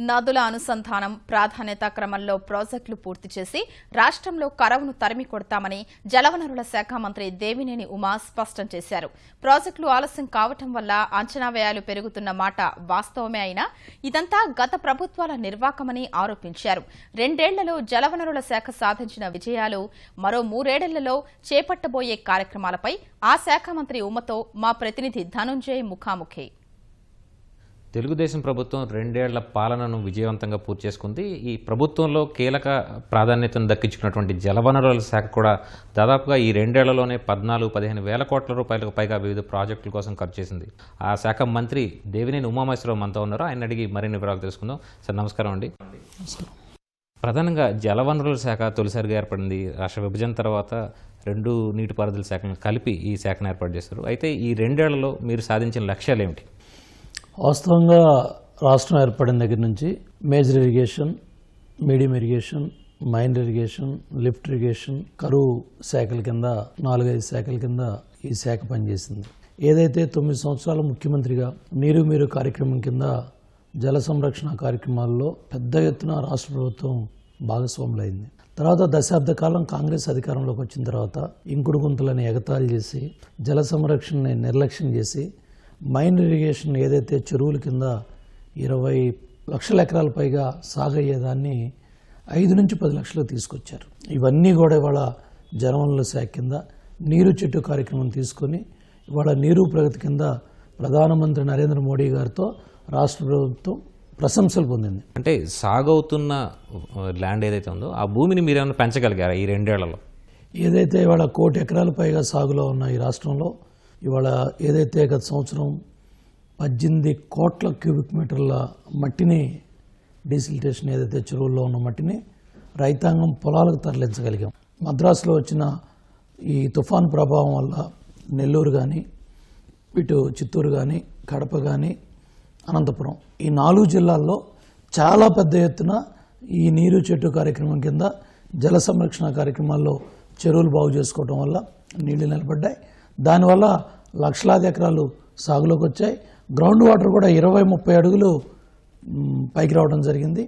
నదుల అనుసంధానం ప్రాధాన్యత క్రమంలో ప్రాజెక్టులు పూర్తి చేసి రాష్ట్రంలో కరవును తరిమి కొడతామని జలవనరుల శాఖ మంత్రి దేవినేని ఉమా స్పష్టం చేశారు. ప్రాజెక్టులు ఆలస్యం కావటం వల్ల అంచనా వ్యయాలు పెరుగుతున్న మాట వాస్తవమే అయినా ఇదంతా గత ప్రభుత్వాల నిర్వాకమని ఆరోపించారు. 2 ఏళ్లలో జలవనరుల శాఖ సాధించిన విజయాలు, మరో 3 ఏళ్లలో చేపట్టబోయే కార్యక్రమాలపై ఆ శాఖ మంత్రి ఉమతో మా ప్రతినిధి ధనుంజయ్ ముఖాముఖి. తెలుగుదేశం ప్రభుత్వం 2 ఏళ్ల పాలనను విజయవంతంగా పూర్తి చేసుకుంది. ఈ ప్రభుత్వంలో కీలక ప్రాధాన్యతను దక్కించుకున్నటువంటి జలవనరుల శాఖ కూడా దాదాపుగా ఈ 2 ఏళ్లలోనే 14-15 వేల కోట్ల రూపాయలకు పైగా వివిధ ప్రాజెక్టుల కోసం ఖర్చు చేసింది. ఆ శాఖ మంత్రి దేవినేని ఉమామహేశ్వరరావు మనతో ఉన్నారు. ఆయన అడిగి మరిన్ని వివరాలు తెలుసుకుందాం. సార్ నమస్కారం అండి. ప్రధానంగా జలవనరుల శాఖ తొలిసారిగా ఏర్పడింది. రాష్ట్ర విభజన తర్వాత 2 నీటిపారుదల శాఖలను కలిపి ఈ శాఖను ఏర్పాటు చేశారు. అయితే ఈ 2 ఏళ్లలో మీరు సాధించిన లక్ష్యాలు ఏమిటి? వాస్తవంగా రాష్ట్రం ఏర్పడిన దగ్గర నుంచి major irrigation, medium irrigation, minor irrigation, lift irrigation, కరువు శాఖల కింద 4-5 శాఖల కింద ఈ శాఖ పనిచేసింది. ఏదైతే 9 సంవత్సరాలు ముఖ్యమంత్రిగా నీరు మీరు కార్యక్రమం కింద జల సంరక్షణ కార్యక్రమాల్లో పెద్ద ఎత్తున రాష్ట్ర ప్రభుత్వం భాగస్వాములైంది. తర్వాత దశాబ్ద కాలం కాంగ్రెస్ అధికారంలోకి వచ్చిన తర్వాత ఇంకుడు గుంతలని ఎగతాళి చేసి జల సంరక్షణని నిర్లక్ష్యం చేసి మైనర్ ఇరిగేషన్ ఏదైతే చెరువుల కింద 20 లక్షల ఎకరాల పైగా సాగయ్యేదాన్ని 5 నుంచి 10 లక్షలు తీసుకొచ్చారు. ఇవన్నీ కూడా ఇవాళ జలవనరుల శాఖ కింద నీరు చెట్టు కార్యక్రమం తీసుకొని ఇవాళ నీరు ప్రగతి కింద ప్రధానమంత్రి నరేంద్ర మోడీ గారితో రాష్ట్ర ప్రభుత్వం ప్రశంసలు పొందింది. అంటే సాగవుతున్న ల్యాండ్ ఏదైతే ఉందో ఆ భూమిని మీరేమైనా పెంచగలిగారా ఈ 2 ఏళ్లలో? ఏదైతే ఇవాళ 1 కోటి ఎకరాల పైగా సాగులో ఉన్న ఈ రాష్ట్రంలో ఇవాళ ఏదైతే గత సంవత్సరం 18 కోట్ల క్యూబిక్ మీటర్ల మట్టిని డీసిల్టేషన్ ఏదైతే చెరువుల్లో ఉన్న మట్టిని రైతాంగం పొలాలకు తరలించగలిగాం. మద్రాసులో వచ్చిన ఈ తుఫాను ప్రభావం వల్ల నెల్లూరు కానీ, ఇటు చిత్తూరు కానీ, కడప కానీ, అనంతపురం ఈ 4 జిల్లాల్లో చాలా పెద్ద ఎత్తున ఈ నీరు చెట్టు కార్యక్రమం కింద జల సంరక్షణ కార్యక్రమాల్లో చెరువులు బాగు చేసుకోవడం వల్ల నీళ్లు నిలబడ్డాయి. దానివల్ల లక్షలాది ఎకరాలు సాగులోకి వచ్చాయి. గ్రౌండ్ వాటర్ కూడా 20-30 అడుగులు పైకి రావడం జరిగింది.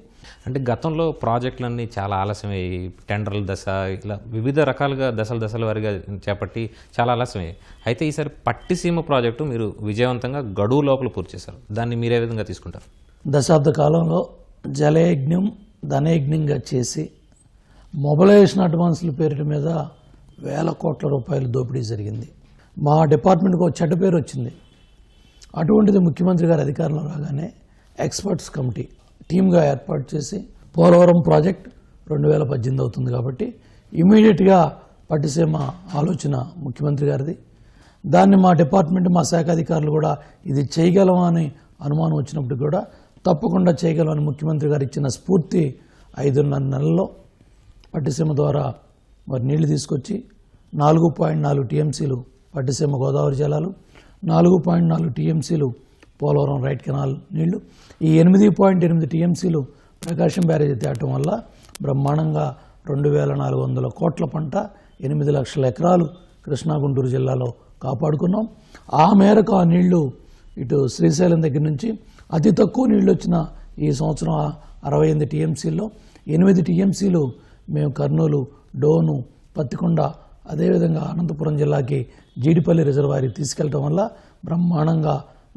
అంటే గతంలో ప్రాజెక్టులన్నీ చాలా ఆలస్యమయ్యాయి. టెండర్ల దశ ఇలా వివిధ రకాలుగా దశల వారీగా చేపట్టి చాలా ఆలస్యమయ్యాయి. అయితే ఈసారి పట్టిసీమ ప్రాజెక్టు మీరు విజయవంతంగా గడువు లోపల పూర్తి చేశారు. దాన్ని మీరే విధంగా తీసుకుంటారు? దశాబ్ద కాలంలో జలయజ్ఞం ధనయజ్ఞంగా చేసి మొబలైజేషన్ అడ్వాన్సుల పేరు మీద వేల కోట్ల రూపాయలు దోపిడీ జరిగింది. మా డిపార్ట్మెంట్కి ఒక చెడ్డ పేరు వచ్చింది. అటువంటిది ముఖ్యమంత్రి గారి అధికారంలో రాగానే ఎక్స్పర్ట్స్ కమిటీ టీమ్గా ఏర్పాటు చేసి పోలవరం ప్రాజెక్ట్ 2018 అవుతుంది కాబట్టి ఇమీడియట్గా పట్టిసీమ ఆలోచన ముఖ్యమంత్రి గారిది. దాన్ని మా డిపార్ట్మెంట్, మా శాఖ అధికారులు కూడా ఇది చేయగలమా అని అనుమానం వచ్చినప్పుడు కూడా తప్పకుండా చేయగలమని ముఖ్యమంత్రి గారు ఇచ్చిన స్ఫూర్తి 5.5 నెలల్లో పట్టిసీమ ద్వారా మరి నీళ్లు తీసుకొచ్చి 4.4 టీఎంసీలు పట్టిసీమ గోదావరి జలాలు, 4.4 టీఎంసీలు పోలవరం రైట్ కెనాల్ నీళ్లు, ఈ 8.8 టీఎంసీలు ప్రకాశం బ్యారేజీ తేవటం వల్ల బ్రహ్మాండంగా 2,400 కోట్ల పంట 8 లక్షల ఎకరాలు కృష్ణా గుంటూరు జిల్లాలో కాపాడుకున్నాం. ఆ మేరకు ఆ నీళ్లు ఇటు శ్రీశైలం దగ్గర నుంచి అతి తక్కువ నీళ్లు వచ్చిన ఈ సంవత్సరం 68 టీఎంసీల్లో 8 టీఎంసీలు మేము కర్నూలు, డోను, పత్తికొండ, అదేవిధంగా అనంతపురం జిల్లాకి జీడిపల్లి రిజర్వాయర్కి తీసుకెళ్లడం వల్ల బ్రహ్మాండంగా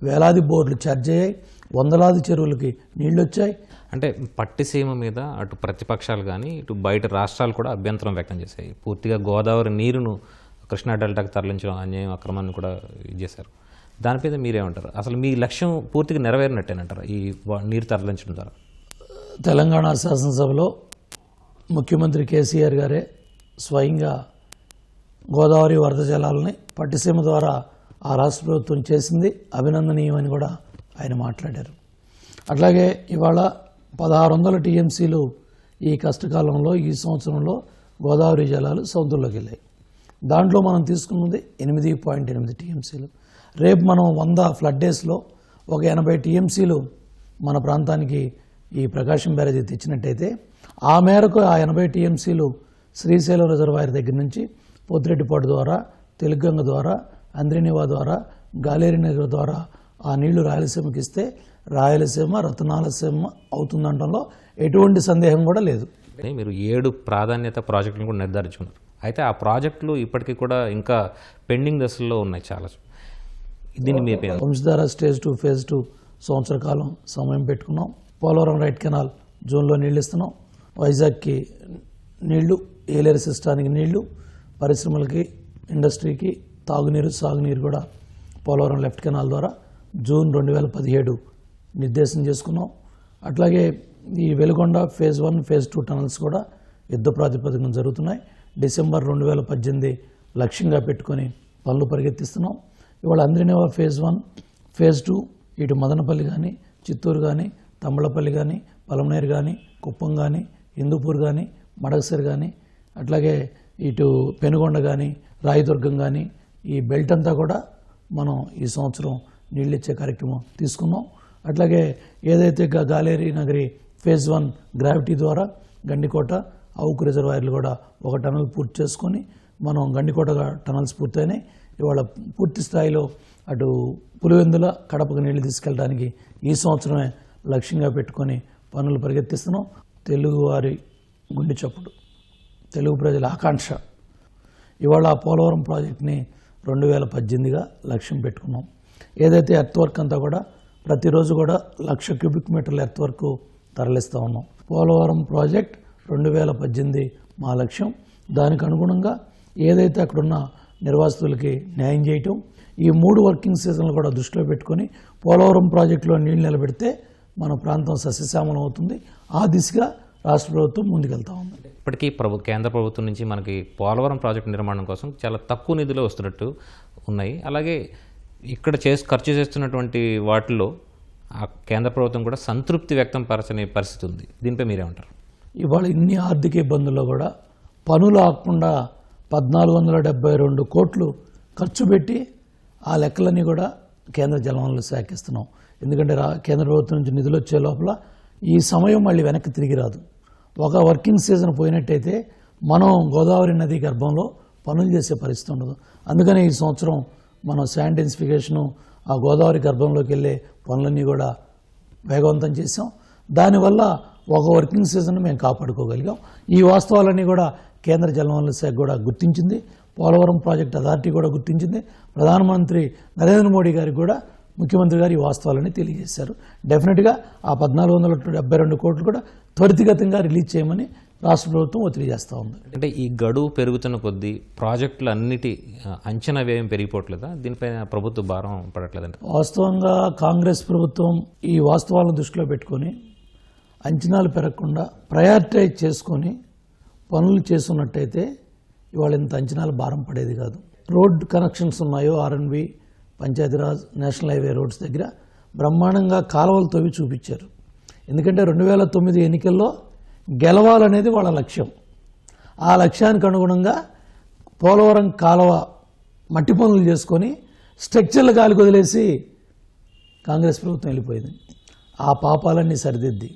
వేలాది బోర్లు ఛార్జ్ అయ్యాయి, వందలాది చెరువులకి నీళ్లు వచ్చాయి. అంటే పట్టిసీమ మీద అటు ప్రతిపక్షాలు కానీ ఇటు బయట రాష్ట్రాలు కూడా అభ్యంతరం వ్యక్తం చేశాయి. పూర్తిగా గోదావరి నీరును కృష్ణా డెల్టాకు తరలించడం అన్యాయం, అక్రమాన్ని కూడా చేశారు. దానిపైన మీరేమంటారు? అసలు మీ లక్ష్యం పూర్తిగా నెరవేరినట్టేనంటారా ఈ నీరు తరలించడం ద్వారా? తెలంగాణ శాసనసభలో ముఖ్యమంత్రి కేసీఆర్ గారే స్వయంగా గోదావరి వరద జలాలని పట్టిసీమ ద్వారా ఆ రాష్ట్ర ప్రభుత్వం చేసింది అభినందనీయమని కూడా ఆయన మాట్లాడారు. అట్లాగే ఇవాళ 1600 టీఎంసీలు ఈ కష్టకాలంలో ఈ సంవత్సరంలో గోదావరి జలాలు సముద్రంలోకి వెళ్ళాయి. దాంట్లో మనం తీసుకున్నది 8.8 టీఎంసీలు. రేపు మనం 100 ఫ్లడ్ డేస్లో ఒక 80 టీఎంసీలు మన ప్రాంతానికి ఈ ప్రకాశం బ్యారేజీ తెచ్చినట్టయితే ఆ మేరకు ఆ 80 టీఎంసీలు శ్రీశైలం రిజర్వాయర్ దగ్గర నుంచి పోతిరెడ్డిపాడు ద్వారా, తెలుగంగ ద్వారా, అంద్రినివా ద్వారా, గాలేరి నగర్ ద్వారా ఆ నీళ్లు రాయలసీమకి ఇస్తే రాయలసీమ రతనాలసీమ అవుతుందంటంలో ఎటువంటి సందేహం కూడా లేదు. మీరు 7 ప్రాధాన్యత ప్రాజెక్టులను కూడా నిర్ధారించుకున్నారు. అయితే ఆ ప్రాజెక్టులు ఇప్పటికీ కూడా ఇంకా పెండింగ్ దశల్లో ఉన్నాయి చాలా. దీన్ని మీ పేరు వంశధార స్టేజ్ 2 ఫేజ్ 2 సంవత్సర కాలం సమయం పెట్టుకున్నాం. పోలవరం రైట్ కెనాల్ జూన్లో నీళ్ళు ఇస్తున్నాం. వైజాగ్కి నీళ్లు, ఏలేరు సిస్టానికి నీళ్లు, పరిశ్రమలకి ఇండస్ట్రీకి తాగునీరు సాగునీరు కూడా పోలవరం లెఫ్ట్ కెనాల్ ద్వారా జూన్ 2017 నిర్దేశం చేసుకున్నాం. అట్లాగే ఈ వెలుగొండ ఫేజ్ 1 ఫేజ్ 2 టనల్స్ కూడా యుద్ధ ప్రాతిపదికన జరుగుతున్నాయి. డిసెంబర్ 2018 లక్ష్యంగా పెట్టుకొని పనులు పరిగెత్తిస్తున్నాం. ఇవాళ అంద్రినేవా ఫేజ్ 1 ఫేజ్ 2 ఇటు మదనపల్లి కానీ, చిత్తూరు కానీ, తమ్మలపల్లి కానీ, పలమనేరు కానీ, కుప్పం కానీ, హిందూపూర్ కానీ, మడగసిర్ కానీ, అట్లాగే ఇటు పెనుగొండ కానీ, రాయదుర్గం కానీ, ఈ బెల్ట్ అంతా కూడా మనం ఈ సంవత్సరం నీళ్ళు ఇచ్చే కార్యక్రమం తీసుకున్నాం. అట్లాగే ఏదైతే గాలేరి నగరి ఫేజ్ 1 గ్రావిటీ ద్వారా గండికోట అవుకు రిజర్వాయర్లు కూడా ఒక టనల్ పూర్తి చేసుకొని మనం గండికోట టనల్స్ పూర్తయినాయి. ఇవాళ పూర్తి స్థాయిలో అటు పులివెందుల కడపకు నీళ్లు తీసుకెళ్ళడానికి ఈ సంవత్సరమే లక్ష్యంగా పెట్టుకొని పనులు పరిగెత్తిస్తున్నాం. తెలుగువారి గుండె చప్పుడు, తెలుగు ప్రజల ఆకాంక్ష. ఇవాళ ఆ పోలవరం ప్రాజెక్ట్ని 2018గా లక్ష్యం పెట్టుకున్నాం. ఏదైతే ఎర్త్ వర్క్ అంతా కూడా ప్రతిరోజు కూడా 1,00,000 క్యూబిక్ మీటర్ల ఎర్త్ వర్క్ తరలిస్తూ ఉన్నాం. పోలవరం ప్రాజెక్ట్ 2018 మా లక్ష్యం. దానికి అనుగుణంగా ఏదైతే అక్కడున్న నిర్వాసితులకి న్యాయం చేయటం, ఈ 3 వర్కింగ్ సీజన్లు కూడా దృష్టిలో పెట్టుకొని పోలవరం ప్రాజెక్టులో నీళ్లు నిలబెడితే మన ప్రాంతం సస్యశ్యామలం అవుతుంది. ఆ దిశగా రాష్ట్ర ప్రభుత్వం ముందుకెళ్తా ఉంది. ఇప్పటికీ కేంద్ర ప్రభుత్వం నుంచి మనకి పోలవరం ప్రాజెక్టు నిర్మాణం కోసం చాలా తక్కువ నిధులు వస్తున్నట్టు ఉన్నాయి. అలాగే ఇక్కడ ఖర్చు చేస్తున్నటువంటి వాటిలో ఆ కేంద్ర ప్రభుత్వం కూడా సంతృప్తి వ్యక్తం పరచని పరిస్థితి ఉంది. దీనిపై మీరేమంటారు? ఇవాళ ఇన్ని ఆర్థిక ఇబ్బందుల్లో కూడా పనులు ఆకుండా 1,472 కోట్లు ఖర్చు పెట్టి ఆ లెక్కలన్నీ కూడా కేంద్ర జలవనరుల శాఖ ఇస్తున్నాం. ఎందుకంటే కేంద్ర ప్రభుత్వం నుంచి నిధులు వచ్చే లోపల ఈ సమయం మళ్ళీ వెనక్కి తిరిగి రాదు. ఒక వర్కింగ్ సీజన్ పోయినట్టయితే మనం గోదావరి నది గర్భంలో పనులు చేసే పరిస్థితి ఉండదు. అందుకని ఈ సంవత్సరం మనం శాండ్ డెన్సిఫికేషను ఆ గోదావరి గర్భంలోకి వెళ్ళే పనులన్నీ కూడా వేగవంతం చేసాం. దానివల్ల ఒక వర్కింగ్ సీజన్ మేము కాపాడుకోగలిగాం. ఈ వాస్తవాలన్నీ కూడా కేంద్ర జలవనరుల శాఖ కూడా గుర్తించింది. పోలవరం ప్రాజెక్ట్ అథారిటీ కూడా గుర్తించింది. ప్రధానమంత్రి నరేంద్ర మోడీ గారికి కూడా ముఖ్యమంత్రి గారు ఈ వాస్తవాలని తెలియజేశారు. డెఫినెట్గా ఆ 1,472 కోట్లు కూడా త్వరితగతంగా రిలీజ్ చేయమని రాష్ట్ర ప్రభుత్వం ఒత్తిడి చేస్తూ ఉంది. అంటే ఈ గడువు పెరుగుతున్న కొద్దీ ప్రాజెక్టులు అన్నిటి అంచనా వ్యయం పెరిగిపోవట్లేదా? దీనిపైన ప్రభుత్వ భారం పడట్లేదంటే? వాస్తవంగా కాంగ్రెస్ ప్రభుత్వం ఈ వాస్తవాలను దృష్టిలో పెట్టుకొని అంచనాలు పెరగకుండా ప్రయారిటైజ్ చేసుకొని పనులు చేస్తున్నట్టయితే ఇవాళ ఇంత అంచనాలు భారం పడేది కాదు. రోడ్ కనెక్షన్స్ ఉన్నాయో RNB, Panchayati Raj, national highway roads దగ్గర బ్రహ్మాండంగా కాలువలు తవ్వి చూపించారు. ఎందుకంటే 2009 ఎన్నికల్లో గెలవాలనేది వాళ్ళ లక్ష్యం. ఆ లక్ష్యానికి అనుగుణంగా పోలవరం కాలువ మట్టి పనులు చేసుకొని స్ట్రక్చర్లు గాలికి వదిలేసి కాంగ్రెస్ ప్రభుత్వం వెళ్ళిపోయింది. ఆ పాపాలన్నీ సరిదిద్ది,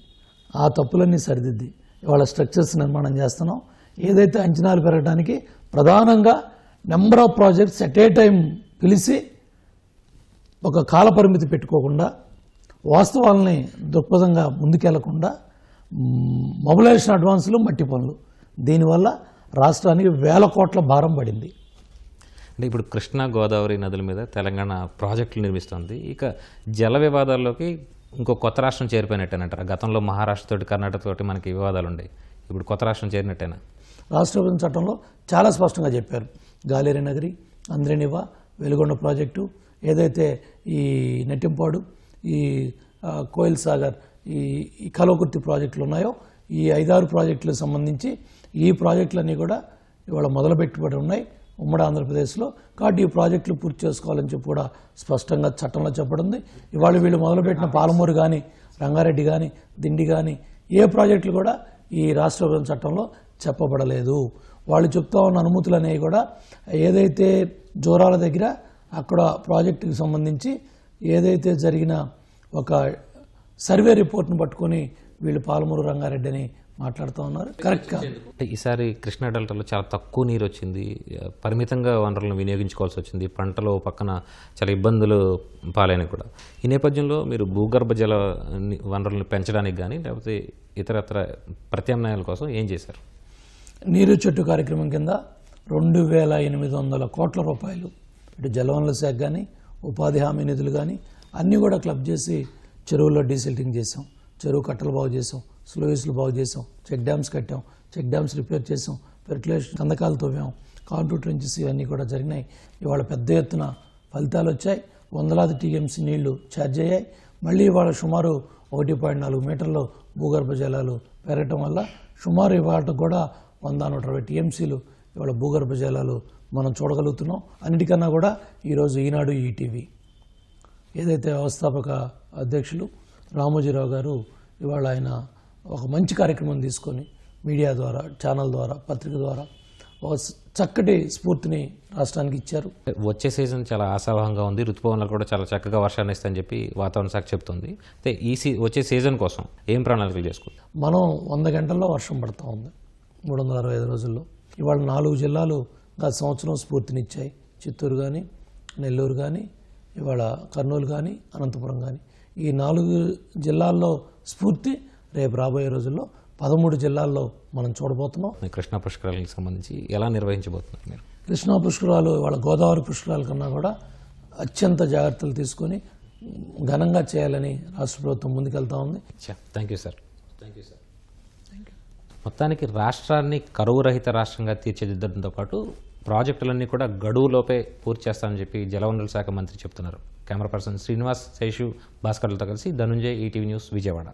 ఆ తప్పులన్నీ సరిదిద్ది ఇవాళ స్ట్రక్చర్స్ నిర్మాణం చేస్తున్నాం. ఏదైతే అంచనాలు పెరగడానికి ప్రధానంగా number of projects at a time పిలిచి ఒక కాల పరిమితి పెట్టుకోకుండా వాస్తవాలని దృక్పథంగా ముందుకెళ్లకుండా మొబిలైజేషన్ అడ్వాన్సులు, మట్టి పనులు, దీనివల్ల రాష్ట్రానికి 1,000 కోట్ల భారం పడింది. అంటే ఇప్పుడు కృష్ణా గోదావరి నదుల మీద తెలంగాణ ప్రాజెక్టులు నిర్మిస్తుంది. ఇక జల వివాదాల్లోకి ఇంకో కొత్త రాష్ట్రం చేరిపోయినట్టేనంటారా? గతంలో మహారాష్ట్రతోటి, కర్ణాటకతోటి మనకి వివాదాలు ఉన్నాయి. ఇప్పుడు కొత్త రాష్ట్రం చేరినట్టేనా? రాష్ట్ర విభజన చట్టంలో చాలా స్పష్టంగా చెప్పారు. గాలేరి నగరి, అంద్రినివా, వెలుగొండ ప్రాజెక్టు, ఏదైతే ఈ నెట్టింపాడు, ఈ కోయిల్ సాగర్, ఈ కల్వకుర్తి ప్రాజెక్టులు ఉన్నాయో ఈ 5-6 ప్రాజెక్టులకు సంబంధించి ఈ ప్రాజెక్టులన్నీ కూడా ఇవాళ మొదలుపెట్టుబడి ఉన్నాయి ఉమ్మడి ఆంధ్రప్రదేశ్లో. కాబట్టి ఈ ప్రాజెక్టులు పూర్తి చేసుకోవాలని చెప్పి కూడా స్పష్టంగా చట్టంలో చెప్పబడింది. ఇవాళ వీళ్ళు మొదలుపెట్టిన పాలమూరు కానీ, రంగారెడ్డి కానీ, దిండి కానీ ఏ ప్రాజెక్టులు కూడా ఈ రాష్ట్ర విభజన చట్టంలో చెప్పబడలేదు. వాళ్ళు చెప్తా ఉన్న అనుమతులు అనేవి కూడా ఏదైతే జోరాల దగ్గర అక్కడ ప్రాజెక్టుకి సంబంధించి ఏదైతే జరిగిన ఒక సర్వే రిపోర్ట్ను పట్టుకొని వీళ్ళు పాలమూరు రంగారెడ్డి అని మాట్లాడుతూ ఉన్నారు. కరెక్ట్ కాదు. అంటే ఈసారి కృష్ణా డెల్టాలో చాలా తక్కువ నీరు వచ్చింది, పరిమితంగా వనరులను వినియోగించుకోవాల్సి వచ్చింది, పంటలు పక్కన చాలా ఇబ్బందులు పాలైన కూడా. ఈ నేపథ్యంలో మీరు భూగర్భ జల వనరులను పెంచడానికి కానీ లేకపోతే ఇతరత్ర ప్రత్యామ్నాయాల కోసం ఏం చేశారు? నీరు చెట్టు కార్యక్రమం కింద 2,800 కోట్ల రూపాయలు ఇటు జలవనరుల శాఖ కానీ ఉపాధి హామీ నిధులు కానీ అన్నీ కూడా క్లబ్ చేసి చెరువుల్లో డీసిల్టింగ్ చేసాం, చెరువు కట్టలు బాగు చేసాం, స్లోయిస్లు బాగు చేసాం, చెక్ డ్యామ్స్ కట్టాం, చెక్ డ్యామ్స్ రిపేర్ చేసాం, ఫెర్టిలైజేషన్ కందకాలు తవ్వాం, కాంటూర్ ట్రెంచెస్ ఇవన్నీ కూడా జరిగినాయి. ఇవాళ పెద్ద ఎత్తున ఫలితాలు వచ్చాయి. వందలాది టీఎంసీ నీళ్లు ఛార్జ్ అయ్యాయి. మళ్ళీ ఇవాళ సుమారు 1.4 మీటర్లు భూగర్భ జలాలు పెరగటం వల్ల సుమారు ఇవాళ కూడా 100-120 టీఎంసీలు ఇవాళ భూగర్భ జలాలు మనం చూడగలుగుతున్నాం. అన్నిటికన్నా కూడా ఈరోజు ఈనాడు ఈటీవీ ఏదైతే వ్యవస్థాపక అధ్యక్షులు రామోజీరావు గారు ఇవాళ ఆయన ఒక మంచి కార్యక్రమం తీసుకొని మీడియా ద్వారా, ఛానల్ ద్వారా, పత్రిక ద్వారా ఒక చక్కటి స్ఫూర్తిని రాష్ట్రానికి ఇచ్చారు. వచ్చే సీజన్ చాలా ఆశావహంగా ఉంది, ఋతుపవనాలు కూడా చాలా చక్కగా వర్షాన్ని ఇస్తాయని చెప్పి వాతావరణ శాఖ చెప్తుంది. అయితే వచ్చే సీజన్ కోసం ఏం ప్రణాళికలు చేసుకుంటాం? మనం 100 గంటల్లో వర్షం పడతా ఉంది 365 రోజుల్లో. ఇవాళ 4 జిల్లాలు గత సంవత్సరం స్ఫూర్తినిచ్చాయి. చిత్తూరు కానీ, నెల్లూరు కానీ, ఇవాళ కర్నూలు కానీ, అనంతపురం కానీ. ఈ 4 జిల్లాల్లో స్ఫూర్తి రేపు రాబోయే రోజుల్లో 13 జిల్లాల్లో మనం చూడబోతున్నాం. కృష్ణా పుష్కరాలకు సంబంధించి ఎలా నిర్వహించబోతున్నారు మీరు? కృష్ణా పుష్కరాలు వాళ్ళ గోదావరి పుష్కరాల కన్నా కూడా అత్యంత జాగ్రత్తలు తీసుకొని ఘనంగా చేయాలని రాష్ట్ర ప్రభుత్వం ముందుకెళ్తా ఉంది. Thank you sir. మొత్తానికి రాష్ట్రాన్ని కరువు రహిత రాష్ట్రంగా తీర్చిదిద్దడంతో పాటు ప్రాజెక్టులన్నీ కూడా గడువులోపే పూర్తి చేస్తామని చెప్పి జలవనరుల శాఖ మంత్రి చెప్తున్నారు. కెమెరా పర్సన్ శ్రీనివాస్, శేషు, భాస్కర్లతో కలిసి ధనుంజయ్, ఈటీవీ న్యూస్, విజయవాడ.